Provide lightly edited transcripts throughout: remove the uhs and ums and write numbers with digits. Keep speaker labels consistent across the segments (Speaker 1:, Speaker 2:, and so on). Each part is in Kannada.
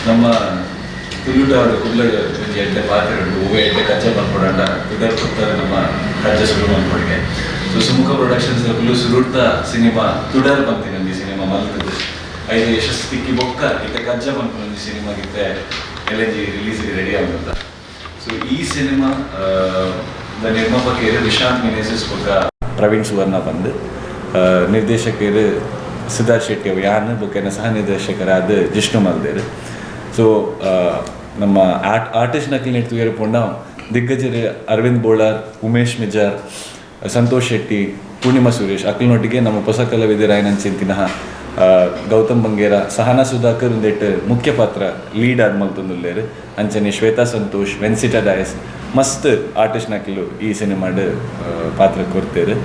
Speaker 1: ನಮ್ಮ ತುಳುಟ ಕುಲ್ಲ ಎಡ್ಡೆ ಪಾತ್ರೆ ಉಂಟು ಹೂವೆ ಎಡ್ಡೆ ಕಚ್ಚೆ ಬಂದ್ಕೊಡಂಡ ಇದರ ಕೊಡ್ತಾರೆ ನಮ್ಮ ಕಚ್ಚೆ ಶುರು ಬಂದ್ಕೊಡಿಗೆ ಸೊ ಸುಮುಖ ಪ್ರೊಡಕ್ಷನ್ಸ್ ಫುಲ್ಲು ಸುರುಡ್ತ ಸಿನಿಮಾ ತುಡರ್ ಬಂತೀನಿ ಈ ಸಿನಿಮಾ ಮಲ್ತದ್ದು 5 ಯಶಸ್ಸು ತಿಕ್ಕಿ ಬೊಕ್ಕ ಇತ್ತೆ ಕಜ್ಜೆ ಬಂದ್ಕೊಂಡು ಸಿನಿಮಾ ಗಿತ್ತೆ ಎಲ್ಎನ್ಜಿ ರಿಲೀಸ್ಗೆ ರೆಡಿ ಆಗುತ್ತ ಸೊ ಈ ಸಿನಿಮಾ ನಿರ್ಮಾಪಕರು ವಿಶಾಂತ್ ಮಿನೇಸಸ್ ಬೊಕ್ಕ ಪ್ರವೀಣ್ ಸುವರ್ಣ ಬಂದು ನಿರ್ದೇಶಕರು ಸಿದ್ಧಾರ್ಥ್ ಶೆಟ್ಟಿ ಅವು ಯಾನು ಬೊಕ್ಕನ ಸಹ ನಿರ್ದೇಶಕರಾದ ಜಿಷ್ಣು ಮಲ್ದೇರು ಸೊ ನಮ್ಮ ಆರ್ಟಿಸ್ಟ್ ನಕಲಿನೆಟ್ಟು ತುಯರ್ಪುಂಡ ದಿಗ್ಗಜರು ಅರವಿಂದ್ ಬೋಳಾರ್ ಉಮೇಶ್ ಮಿಜಾರ್ ಸಂತೋಷ್ ಶೆಟ್ಟಿ ಪೂರ್ಣಿಮಾ ಸುರೇಶ್ ಅಕ್ಲನೊಟ್ಟಿಗೆ ನಮ್ಮ ಹೊಸ ಕಲಾವಿದರಾಯನಂಚಿಂತಿನ ಗೌತಮ್ ಬಂಗೇರ ಸಹನಾ ಸುಧಾಕರ್ ಒಂದೆಟ್ಟು ಮುಖ್ಯ ಪಾತ್ರ ಲೀಡ್ ಆದ ಮಲ್ತೊಂದುಲ್ಲೇರು ಅಂಚನೆ ಶ್ವೇತಾ ಸಂತೋಷ್ ವೆನ್ಸಿಟಾ ಡಯಸ್ ಮಸ್ತ್ ಆರ್ಟಿಸ್ಟ್ ನಕಲು ಈ ಸಿನಿಮಾಡ್ ಪಾತ್ರ ಕೊಡ್ತೇರು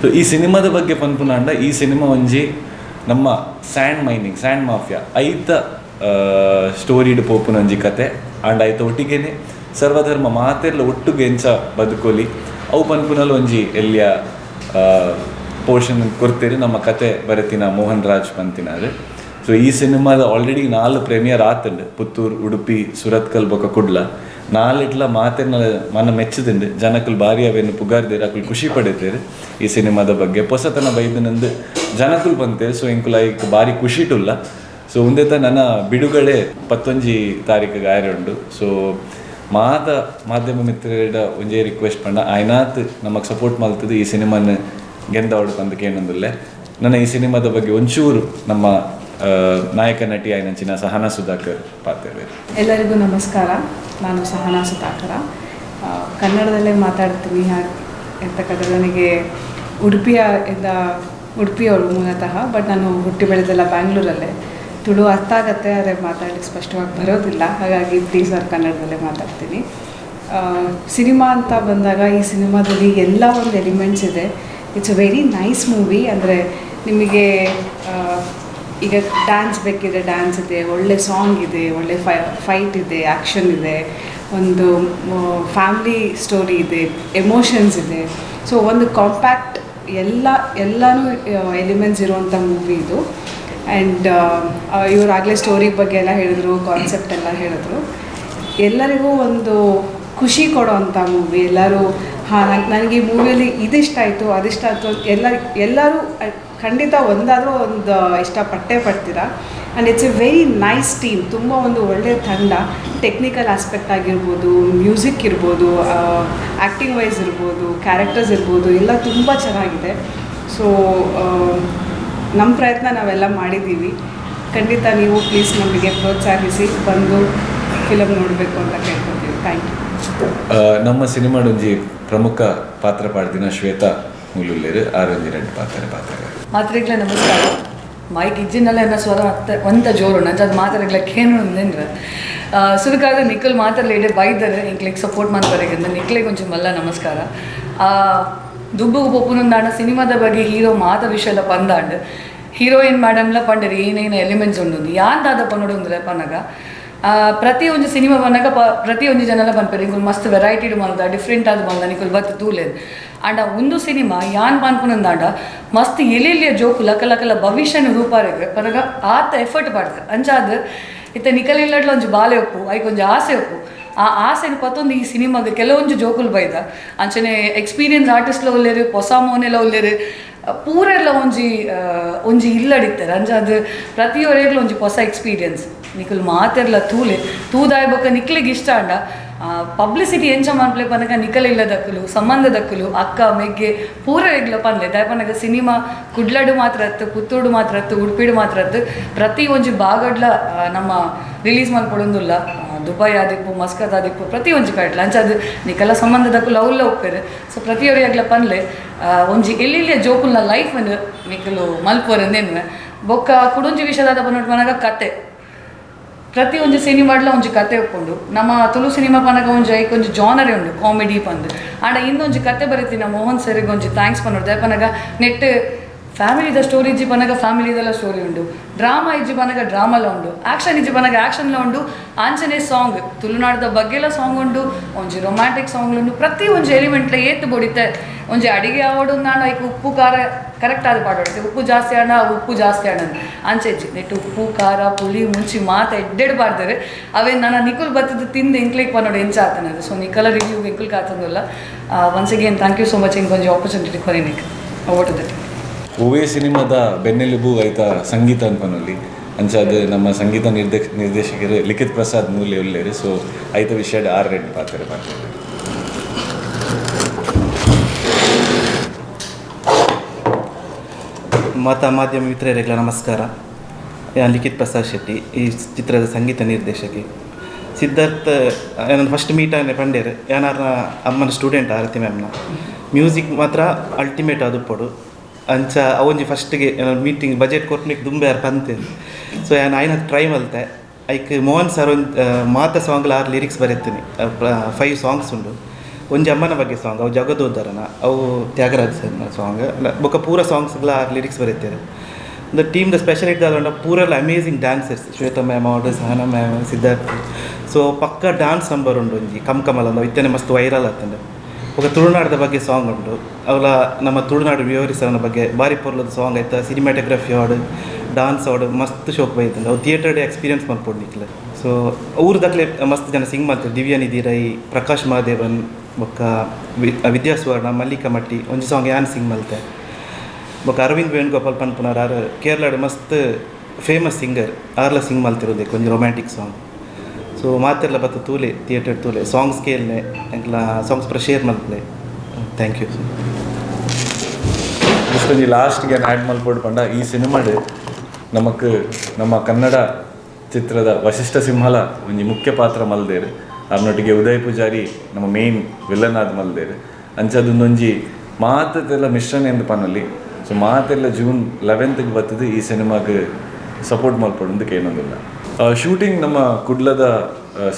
Speaker 1: ಸೊ ಈ ಸಿನಿಮಾದ ಬಗ್ಗೆ ಪನ್ಪುನಾಂಡ ಈ ಸಿನಿಮಾ ಒಂಜಿ ನಮ್ಮ ಸ್ಯಾಂಡ್ ಮಾಫಿಯಾ ಐತ ಸ್ಟೋರಿಡ್ ಪೋಪುನ ಒಂಜಿ ಕತೆ ಆಂಡ್ ಐತ ಒಟ್ಟಿಗೆನೆ ಸರ್ವಧರ್ಮ ಮಾತೆರ್ಲ ಒಟ್ಟುಗೆ ಎಂಚ ಬದುಕೋಲಿ ಅವು ಪನ್ಪುನಲ್ಲಿ ಒಂಜಿ ಎಲ್ಲಿಯ ಪೋರ್ಷನ್ ಕೊಡ್ತೇರಿ ನಮ್ಮ ಕತೆ ಬರೆತಿನ ಮೋಹನ್ ರಾಜ್ ಪಂತಿನಾರು ಸೊ ಈ ಸಿನಿಮಾದ ಆಲ್ರೆಡಿ 4 ಪ್ರೀಮಿಯರ್ ಆತುಂಡು ಪುತ್ತೂರು ಉಡುಪಿ ಸುರತ್ಕಲ್ ಬೊಕ ಕುಡ್ಲ 4 ಇಟ್ಲ ಮಾತೆರ್ನ ಮನ ಮೆಚ್ಚದುಂಡು ಜನಕ್ಕಲು ಭಾರಿ ಅವೇನು ಪುಗಾರ್ದೇರು ಅಕ್ಕಲು ಖುಷಿ ಪಡೀತೇರು ಈ ಸಿನಿಮಾದ ಬಗ್ಗೆ ಹೊಸತನ ಬೈದನಂದು ಜನಕ್ಕಲು ಬಂತೇರು ಸೊ ಇಂಕು ಲೈಕ್ ಭಾರಿ ಖುಷಿಟುಲ್ಲ ಸೊ ಉಂದೆತ ನನ್ನ ಬಿಡುಗಡೆ 11 ತಾರೀಕಿಗೆ ಆಯರುಂಡು ಸೊ ಮಾಧ್ಯಮ ಮಿತ್ರರ ಒಂಜೇ ರಿಕ್ವೆಸ್ಟ್ ಪಂಡ ಆಯ್ನಾತ್ ನಮಗೆ ಸಪೋರ್ಟ್ ಮಾಡ್ತದೆ ಈ ಸಿನಿಮಾನ ಗೆಂದವಡು ತಂದಕ್ಕೆ ಏನೊಂದಿಲ್ಲ ನನ್ನ ಈ ಸಿನಿಮಾದ ಬಗ್ಗೆ ಒಂಚೂರು ನಮ್ಮ ನಾಯಕ ನಟಿ ಆಯ್ನಂಚಿನ ಸಹನಾ ಸುಧಾಕರ್ ಪಾತ್ರ.
Speaker 2: ಎಲ್ಲರಿಗೂ ನಮಸ್ಕಾರ. ನಾನು ಸಹನಾ ಸುಧಾಕರ, ಕನ್ನಡದಲ್ಲೇ ಮಾತಾಡ್ತೀನಿ. ಎಂತಕ್ಕಂದ್ರೆ ನನಗೆ ಉಡುಪಿಯವರು ಮೂಲತಃ, ಬಟ್ ನಾನು ಹುಟ್ಟಿ ಬೆಳೆದೆಲ್ಲ ಬ್ಯಾಂಗ್ಳೂರಲ್ಲೇ. ತುಳು ಅರ್ಥ ಆಗುತ್ತೆ, ಆದರೆ ಮಾತಾಡಲಿಕ್ಕೆ ಸ್ಪಷ್ಟವಾಗಿ ಬರೋದಿಲ್ಲ. ಹಾಗಾಗಿ ಪ್ಲೀಸ್ ಕನ್ನಡದಲ್ಲೇ ಮಾತಾಡ್ತೀನಿ. ಸಿನಿಮಾ ಅಂತ ಬಂದಾಗ ಈ ಸಿನಿಮಾದಲ್ಲಿ ಎಲ್ಲ ಒಂದು ಎಲಿಮೆಂಟ್ಸ್ ಇದೆ. It's a very nice movie. ಅಂದರೆ ನಿಮಗೆ ಈಗ ಡ್ಯಾನ್ಸ್ ಬೇಕಿದೆ, ಡ್ಯಾನ್ಸ್ ಇದೆ, ಒಳ್ಳೆ ಸಾಂಗ್ ಇದೆ, ಒಳ್ಳೆ ಫೈಟ್ ಇದೆ, ಆ್ಯಕ್ಷನ್ ಇದೆ, ಒಂದು ಫ್ಯಾಮ್ಲಿ ಸ್ಟೋರಿ ಇದೆ, ಎಮೋಷನ್ಸ್ ಇದೆ. ಸೊ ಒಂದು ಕಾಂಪ್ಯಾಕ್ಟ್ ಎಲ್ಲನೂ ಎಲಿಮೆಂಟ್ಸ್ ಇರುವಂಥ ಮೂವಿ ಇದು. ಆ್ಯಂಡ್ ಇವರು ಆಗಲೇ ಸ್ಟೋರಿ ಬಗ್ಗೆ ಎಲ್ಲ ಹೇಳಿದ್ರು, ಕಾನ್ಸೆಪ್ಟ್ ಎಲ್ಲ ಹೇಳಿದ್ರು. ಎಲ್ಲರಿಗೂ ಒಂದು ಖುಷಿ ಕೊಡೋವಂಥ ಮೂವಿ. ಎಲ್ಲರೂ ನನಗೆ ಈ ಮೂವಿಯಲ್ಲಿ ಇದಿಷ್ಟ ಆಯಿತು ಅದಿಷ್ಟ ಆಯಿತು, ಎಲ್ಲರೂ ಖಂಡಿತ ಒಂದಾದರೂ ಒಂದು ಇಷ್ಟಪಟ್ಟೇ ಪಡ್ತೀರಾ. And it's a very nice team. ತುಂಬ ಒಂದು ಒಳ್ಳೆಯ ತಂಡ. ಟೆಕ್ನಿಕಲ್ ಆಸ್ಪೆಕ್ಟ್ ಆಗಿರ್ಬೋದು, ಮ್ಯೂಸಿಕ್ ಇರ್ಬೋದು, ಆ್ಯಕ್ಟಿಂಗ್ ವೈಸ್ ಇರ್ಬೋದು, ಕ್ಯಾರೆಕ್ಟರ್ಸ್ ಇರ್ಬೋದು, ಎಲ್ಲ ತುಂಬ ಚೆನ್ನಾಗಿದೆ. ಸೊ ನಮ್ಮ ಪ್ರಯತ್ನ ನಾವೆಲ್ಲ ಮಾಡಿದ್ದೀವಿ. ಖಂಡಿತ ನೀವು ಪ್ಲೀಸ್ ನಮಗೆ ಪ್ರೋತ್ಸಾಹಿಸಿ ಬಂದು ಫಿಲಮ್ ನೋಡಬೇಕು ಅಂತ ಕೇಳ್ಕೊತೀವಿ. Thank you.
Speaker 1: ನಮ್ಮ ಸಿನಿಮಾಡೊಂಜಿ ಪ್ರಮುಖ ಪಾತ್ರ ಪಾಡ್ದಿನ ಶ್ವೇತಾ ಮೂಲುಲ್ಲೇರು ಆರೊಂಜಿ 2
Speaker 3: ಮಾತ್ರೆಗ್ಲ ನಮಸ್ಕಾರ. ಮೈಕ್ ಇಜ್ಜಿನಲ್ಲ ಎನ್ನ ಸ್ವರ ಒಂತ ಜೋರು ನಂಚ ಅದು ಮಾತಾಡ್ಲಿಕ್ಕೇನು ಅಂದೇಂದ್ರೆ ಸುದಕಾದ ನಿಖಲ್ ಮಾತಾಡಲಿ ಬೈದರೆ ಇಂಕ್ಲಿಗೆ ಸಪೋರ್ಟ್ ಮಾಡ್ತಾರೆ. ನಿಖಲಿಗೆ ಒಂಚೂರು ಮಲ್ಲ ನಮಸ್ಕಾರ. ದುಬ್ಬುಗು ಪೊಪ್ಪುನೊಂದಾಂಡ ಸಿನಿಮಾದ ಬಗ್ಗೆ ಹೀರೋ ಮಾತ ವಿಷಯ ಪಂದಾಂಡ್ ಹೀರೋಯಿನ್ ಮೇಡಮ್ಲ ಪಂಡರಿ ಏನೇನು ಎಲಿಮೆಂಟ್ಸ್ ಉಂಡು ಯಾಂದಾದ ಪನ್ನೋಡು ಅಂದ್ರೆ ಪನ್ನಗ ಪ್ರತಿಯೊಂದು ಸಿನಿಮಾ ಬಂದಾಗ ಪ್ರತಿಯೊಂದು ಜನ ಪನ್ಪೇರು ಇಂಕುಲು ಮಸ್ತ್ ವೆರೈಟಿಡ್ ಮಲ್ದ ಡಿಫ್ರೆಂಟ್ ಆದ ಮಲ್ದ ನಿಕುಲು ಬತ್ತು ತೂಲೇದು. ಆಂಡ ಒಂದು ಸಿನಿಮಾ ಯಾನ್ ಪನ್ಪುನಂದಾಂಡ ಮಸ್ತ್ ಎಲೆಲಿಯ ಜೋಕು ಲಕಲ ಭವಿಷ್ಯನ ರೂಪಾರೆಗೆ ಪನಗ ಆತ ಎಫರ್ಟ್ ಪಾಡ್ತಾರೆ. ಅಂಚಾದ ಇತ್ತ ನಿಕಲಿಲ್ಲಡ್ಲ ಒಂಜು ಬಾಲೆ ಒಪ್ಪು ಐಕೊಂಜು ಆಸೆ ಒಪ್ಪು. ಆ ಆಸೆನ ಪತ್ತೊಂದು ಈ ಸಿನಿಮಾಗೆ ಕೆಲವೊಂದು ಜೋಕುಲು ಬೈದ ಅಂಚನೆ ಎಕ್ಸ್ಪೀರಿಯನ್ಸ್ ಆರ್ಟಿಸ್ಟ್ಲ ಒಲ್ಲೇರು, ಹೊಸ ಮೋನೆಲ್ಲ ಒಲ್ಲೇರು, ಪೂರ ಎಲ್ಲ ಒಂಜಿ ಇಲ್ಲಡಿತ್ತಾರೆ. ಅಂಚಾದ ಪ್ರತಿಯೊರೆಗ್ಲು ಒಂಜಿ ಹೊಸ ಎಕ್ಸ್ಪೀರಿಯನ್ಸ್. ನಿಕುಲು ಮಾತೆರ್ಲ ತೂದಾಯ ಬೊಕ್ಕ ನಿಕ್ಲಿಗೆ ಇಷ್ಟ ಅಂಡ ಪಬ್ಲಿಸಿಟಿ ಎಂಚ ಮಾಡ್ಲೆ ಪನಕ ನಿಕಲ ಇಲ್ಲದಕ್ಕಲು ಸಂಬಂಧ ದಕ್ಕಲು ಅಕ್ಕ ಮೆಗ್ಗೆ ಪೂರ ಎಗ್ಲ ಪನ್ಲೆ ದಯಪನಗ ಸಿನಿಮಾ ಕುಡ್ಲಡು ಮಾತ್ರ ಅತ್ತು, ಪುತ್ತೂರು ಮಾತ್ರ ಅತ್ತು, ಉಡುಪಿಡು ಮಾತ್ರ ಅತ್ತು, ಪ್ರತಿ ಒಂಜಿ ಬಾಗಡ್ಲ ನಮ್ಮ ರಿಲೀಸ್ ಮಾಡ್ಕೊಡೊಂದುಲ್ಲ. ದುಬೈ ಆದಿಪ್ಪು, ಮಸ್ಕತ್ ಆದಿಪ್ಪು, ಪ್ರತಿ ಒಂಜಿ ಕಡ್ಲ ಅಂಚದು ನಿಕಲ ಸಂಬಂಧ ದಕ್ಕಲು ಅವಲ್ಲ ಒಪ್ಪೇರು. ಸೊ ಪ್ರತಿಯೊರಿಯಾಗ್ಲ ಪನ್ಲೆ ಒಂಜಿ ಎಲ್ಲಿಯ ಜೋಕುಲ್ನ ಲೈಫನ್ನು ನಿಕಲು ಮಲ್ಪೋರಂದೇನು ಬೊಕ್ಕ ಕುಡೊಂಜಿ ವಿಷಯದಾದ ಪನ್ನೋಟ್ ಪನಗ ಕತೆ ಪ್ರತಿಯೊಂದು ಸಿನಿಮಾಡ್ಲ ಒಂಜಿ ಕತೆ ಒಪ್ಕೊಂಡು ನಮ್ಮ ತುಳು ಸಿನಿಮಾ ಪನಗ ಒಂಜಿ ಜಾನರೇ ಉಂಡು ಕಾಮಿಡಿ ಪಂದು ಆಂಡ ಇನ್ನೊಂಜಿ ಕತೆ ಬರೀತಿನ ಮೋಹನ್ ಸರ್ಗೆ ಒಂಜಿ ಥ್ಯಾಂಕ್ಸ್ ಪನ್ನೋಡು ದಯಪನಗ ನೆಟ್ ಫ್ಯಾಮಿಲಿದ ಸ್ಟೋರಿ ಇಜ್ಜಿ ಪನಗ ಫ್ಯಾಮಿಲಿದೆಲ್ಲ ಸ್ಟೋರಿ ಉಂಡು, ಡ್ರಾಮಾ ಇಜ್ಜಿ ಪನಗ ಡ್ರಾಮಾಲ ಉಂಡು, ಆ್ಯಕ್ಷನ್ ಇಜ್ಜಿ ಪನಗ ಆ್ಯಕ್ಷನ್ಲ ಉಂಡು, ಆಂಜನೇಯ ಸಾಂಗ್ ತುಳುನಾಡದ ಬಗ್ಗೆಲ್ಲ ಸಾಂಗ್ ಉಂಡು, ಒಂಜಿ ರೊಮ್ಯಾಂಟಿಕ್ ಸಾಂಗ್ ಉಂಡು. ಪ್ರತಿ ಒಂಜಿ ಎಲಿಮೆಂಟ್ಲ ಏತು ಬೊಡಿತೆ. ಒಂಜಿ ಅಡಿಗೆ ಆವಡು ನಾನು ಐಕ್ ಉಪ್ಪು ಖಾರ ಕರೆಕ್ಟ್ ಆದ ಪಾಡೋಡ್ತೆ, ಉಪ್ಪು ಜಾಸ್ತಿ ಆಡ ಉಪ್ಪು ಜಾಸ್ತಿ ಆಡ ಅಂಚೆ ಇಜ್ಜಿ ನೆಟ್ಟು ಉಪ್ಪು ಖಾರ ಪುಳಿ ಮುಂಚಿ ಮಾತ ಎಡ್ಡೆಡ್ಬಾರ್ದರೆ ಅವೇ ನಾನು ನಿಕುಲ್ ಬತ್ತದ ತಿಂದು ಎಂಕ್ಲೇಕ್ ಪನ್ನೋಡು ಎಂಚ ಆತನದು. ಸೊ ನಿಕಲ ರಿವ್ಯೂ ಎಂಕುಲ್ ಕಾತಂದಿಲ್ಲ. Once again thank you so much ಇಂಕೊಂಜಿ ಆಪರ್ಚುನಿಟಿ ಕೊರಿನಿಕ್ ಓಟದ
Speaker 1: ಓವೇ ಸಿನಿಮಾದ ಬೆನ್ನೆಲುಬು ಆಯ್ತಾ ಸಂಗೀತ ಅನ್ಪನಲ್ಲಿ ಅಂಚಾದ ನಮ್ಮ ಸಂಗೀತ ನಿರ್ದೇಶಕರು ಲಿಖಿತ್ ಪ್ರಸಾದ್ ಮೂಲೆ ಉಳ್ಳೇರು. ಸೊ ಐತ ವಿಷಯ 6 ಪಾತ್ರ ಮಾಡ್ತಾರೆ.
Speaker 4: ಮಾಧ್ಯಮ ಮಿತ್ರರಿಗೆಲ್ಲ ನಮಸ್ಕಾರ. ನಾನು ಲಿಖಿತ್ ಪ್ರಸಾದ್ ಶೆಟ್ಟಿ, ಈ ಚಿತ್ರದ ಸಂಗೀತ ನಿರ್ದೇಶಕಿ. ಸಿದ್ಧಾರ್ಥ ನಾನು ಫಸ್ಟ್ ಮೀಟ್ ಆನೆ ಪಂಡೇರು ಏನಾರ ಅಮ್ಮನ ಸ್ಟೂಡೆಂಟ್ ಆರತಿ ಮ್ಯಾಮ್ನ ಮ್ಯೂಸಿಕ್ ಮಾತ್ರ ಅಲ್ಟಿಮೇಟ್ ಅದು ಪಡು ಅಂಚ ಅವೊಂಜಿ ಫಸ್ಟ್ಗೆ ಮೀಟಿಂಗ್ ಬಜೆಟ್ ಕೊಟ್ಟನಿಗೆ ದುಂಬೆ ಯಾರು ಪಂತೆ. ಸೊ ನಾನು ಆಯ್ನ ಟ್ರೈ ಮಲ್ತೆ ಐಕ್ ಮೋಹನ್ ಸರ್ ಒಂದು ಮಾತ ಸಾಂಗ್ಲ 6 ಲಿರಿಕ್ಸ್ ಬರೀತೀನಿ. 5 ಸಾಂಗ್ಸ್ ಉಂಡು. ಒಂಜಿ ಅಮ್ಮನ ಬಗ್ಗೆ ಸಾಂಗ್ ಅವು ಜಗದೋದ್ಧಾರನ, ಅವು ತ್ಯಾಗರಾಜ್ ಸರ್ನ ಸಾಂಗ್ ಬೊಕ್ಕ ಪೂರ ಸಾಂಗ್ಸ್ಗಳ 6 ಲಿರಿಕ್ಸ್ ಬರೀತಾರೆ. ಒಂದು ಟೀಮ್ದ ಸ್ಪೆಷಲ್ ಇದ್ದಾದ ಪೂರೆಲ್ಲ ಅಮೇಝಿಂಗ್ ಡ್ಯಾನ್ಸರ್ಸ್, ಶ್ವೇತಾ ಮ್ಯಾಮ್ ಅವಡು, ಸಹನಾ ಮ್ಯಾಮ್, ಸಿದ್ಧಾರ್ಥ್. ಸೊ ಪಕ್ಕ ಡ್ಯಾನ್ಸ್ ನಂಬರ್ ಉಂಡು ಒಂಜಿ ಕಮಲ ಅಂದ ಇತ್ತನೆ ಮಸ್ತ್ ವೈರಲ್ ಆಗ್ತದೆ. ఒక ತುಳುನಾಡದ ಬಗ್ಗೆ ಸಾಂಗ್ ಉಂಟು, ಅವಳ ನಮ್ಮ ತುಳುನಾಡು ವಿವರಿಸೋನ ಬಗ್ಗೆ ಭಾರಿ ಪೊರ್ಲದ ಸಾಂಗ್ ಆಯ್ತಾ. ಸಿನಿಮಾಟೋಗ್ರಫಿ ಆಡು, ಡಾನ್ಸ್ ಆಡು ಮಸ್ತ್ ಶೋಕ್ ಬೈತಂದು ಅವು ಥಿಯೇಟರ್ಡೆ ಎಕ್ಸ್ಪೀರಿಯನ್ಸ್ ಮಾಡ್ಕೊಡ್ಲಿಕ್ಕಿಲ್ಲ. ಸೊ ಊರ್ದಕ್ಲೆ ಮಸ್ತ್ ಜನ ಸಿಂಗ್ ಮಾಡ್ತಾರೆ. ದಿವ್ಯಾನಿಧಿ ರೈ, ಪ್ರಕಾಶ್ ಮಹಾದೇವನ್, ಬೊಕ್ಕ ವಿದ್ಯಾಸುವರ್ಣ, ಮಲ್ಲಿಕಾ ಮಟ್ಟಿ ಒಂಜಿ ಸಾಂಗ್ ಯಾನ್ ಸಿಂಗ್ ಮಲ್ತೆ. ಬೊಕ್ಕ ಅರವಿಂದ್ ವೇಣುಗೋಪಾಲ್ ಪನ್ಪುನಾರ್ ಆರು ಕೇರಳದ ಮಸ್ತ್ ಫೇಮಸ್ ಸಿಂಗರ್ ಆರ್ಲ ಸಿಂಗ್ ಮಲ್ತಿರೋದೆ ಕೊಂಚ ರೊಮ್ಯಾಂಟಿಕ್ ಸಾಂಗ್. ಸೊ ಮಾತೆಲ್ಲ ಬತ್ತ ತೂಲೆ ಥಿಯೇಟರ್ ತೂಲೆ ಸಾಂಗ್ಸ್ ಕೇಳನೆ ಎಂಕ್ಲ ಸಾಂಗ್ಸ್ ಪೂರ ಶೇರ್ ಮಲ್ಪಲೆ. Thank you.
Speaker 1: ಇಷ್ಟೊಂದು ಲಾಸ್ಟ್ಗೆ ಆ್ಯಡ್ ಮಲ್ಪೊಡು ಪಂಡ ಈ ಸಿನಿಮಾಡ್ ನಮಕ್ ನಮ್ಮ ಕನ್ನಡ ಚಿತ್ರದ ವಶಿಷ್ಠ ಸಿಂಹಲ ಒಂಜಿ ಮುಖ್ಯ ಪಾತ್ರ ಮಲ್ದೇರು. ಅವನೊಟ್ಟಿಗೆ ಉದಯ್ ಪೂಜಾರಿ ನಮ್ಮ ಮೇನ್ ವಿಲನ್ ಆದ ಮಲ್ದೇರು. ಅಂಚದೊಂದೊಂಜಿ ಮಾತೆಲ್ಲ ಮಿಶ್ರಣ ಎಂದು ಪನ್ನಲ್ಲಿ. ಸೊ ಮಾತೆಲ್ಲ ಜೂನ್ 11ಗೆ ಬರ್ತದೆ. ಈ ಸಿನಿಮಾಗೆ ಸಪೋರ್ಟ್ ಮಲ್ಪಡು ಅಂತ ಕೇಳೋದಿಲ್ಲ. ಶೂಟಿಂಗ್ ನಮ್ಮ ಕುಡ್ಲದ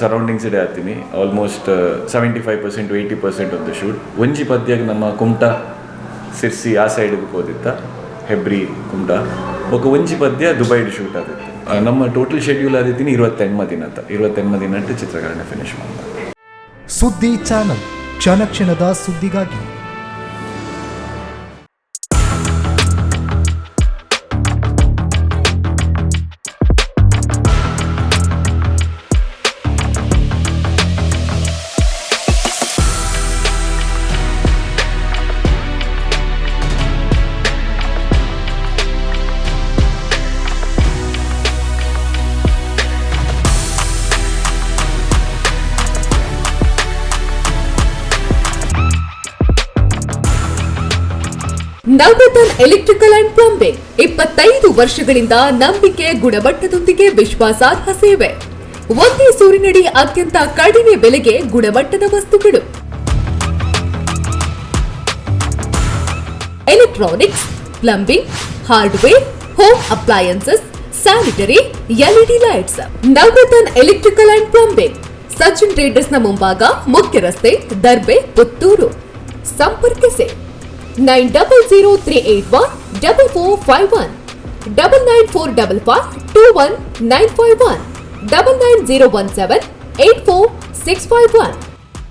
Speaker 1: ಸರೌಂಡಿಂಗ್ಸ್ ಇಡೇ ಆಗ್ತೀನಿ. Almost 75% to 80% of the shoot. ಒಂಜಿ ಪದ್ಯಾಗ ನಮ್ಮ ಕುಮಟಾ ಸಿರ್ಸಿ ಆ ಸೈಡ್ಗೆ ಹೋದಿತ್ತ, ಹೆಬ್ರಿ ಕುಮಟಾ. ಒಂಜಿ ಪದ್ಯ ದುಬೈಡ್ ಶೂಟ್ ಆದಿತ್ತು. ನಮ್ಮ ಟೋಟಲ್ ಶೆಡ್ಯೂಲ್ ಆದಿತ್ತೀನಿ 28 ದಿನ ಚಿತ್ರಕರಣ ಫಿನಿಶ್ ಮಾಡ್ತಾರೆ.
Speaker 5: ಸುದ್ದಿ ಚಾನಲ್, ಕ್ಷಣ ಕ್ಷಣದ ಸುದ್ದಿಗಾಗಿ.
Speaker 6: ನವರತ್ನ ಎಲೆಕ್ಟ್ರಿಕಲ್ ಅಂಡ್ ಪ್ಲಂಬಿಂಗ್ 25 ವರ್ಷಗಳಿಂದ ನಂಬಿಕೆ, ಗುಣಮಟ್ಟದೊಂದಿಗೆ ವಿಶ್ವಾಸಾರ್ಹ ಸೇವೆ. ಒಂದೇ ಸೂರಿನಡಿ ಅತ್ಯಂತ ಕಡಿಮೆ ಬೆಲೆಗೆ ಗುಣಮಟ್ಟದ ವಸ್ತುಗಳು. Electronics, plumbing, hardware, home appliances, sanitary, LED lights. Navaratna electrical and plumbing, Sachin ಟ್ರೇಡರ್ಸ್ನ ಮುಂಭಾಗ, ಮುಖ್ಯ ರಸ್ತೆ, ದರ್ಬೆ, ಪುತ್ತೂರು. ಸಂಪರ್ಕಿಸಿ 9003814451 9945521951 990178461.